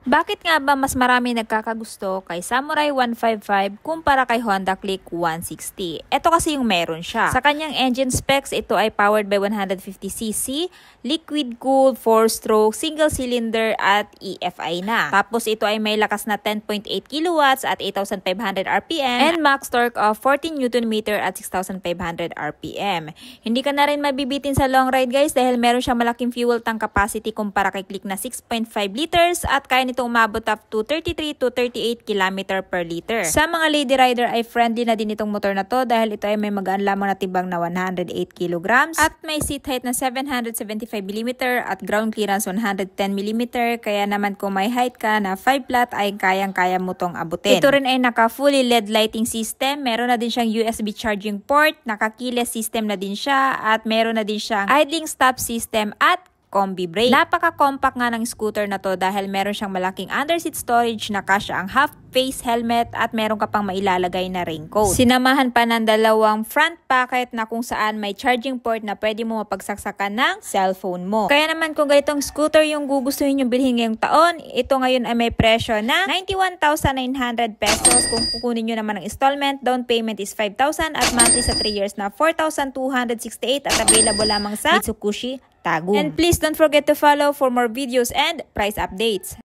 Bakit nga ba mas marami nagkakagusto kay Samurai 155 kumpara kay Honda Click 160? Ito kasi yung meron siya. Sa kanyang engine specs, ito ay powered by 150cc, liquid-cooled 4-stroke, single cylinder at EFI na. Tapos ito ay may lakas na 10.8 kilowatts at 8,500 RPM and max torque of 14 Nm at 6,500 RPM. Hindi ka na rin mabibitin sa long ride guys dahil meron siyang malaking fuel tank capacity kumpara kay Click na 6.5 liters at kaya ito umabot up to 33 to 38 km per liter. Sa mga lady rider ay friendly na din itong motor na to dahil ito ay may magaan lamang na tibang na 108 kg at may seat height na 775 mm at ground clearance 110 mm kaya naman kung may height ka na 5 flat ay kayang-kaya mo tong abutin. Ito rin ay naka fully LED lighting system, meron na din siyang USB charging port, naka keyless system na din siya at meron na din siyang idling stop system at combi brake. Napaka-compact nga ng scooter na to dahil meron siyang malaking underseat storage na kasya ang half-face helmet at meron ka pang mailalagay na raincoat. Sinamahan pa ng dalawang front pocket na kung saan may charging port na pwede mo mapagsaksakan ng cellphone mo. Kaya naman kung ganitong scooter yung gugustuhin yung bilhin ngayong taon, ito ngayon ay may presyo na 91,900 pesos. Kung kukunin nyo naman ng installment, down payment is 5,000 at monthly sa 3 years na 4,268 at available lamang sa Mitsubishi Tagum. And please don't forget to follow for more videos and price updates.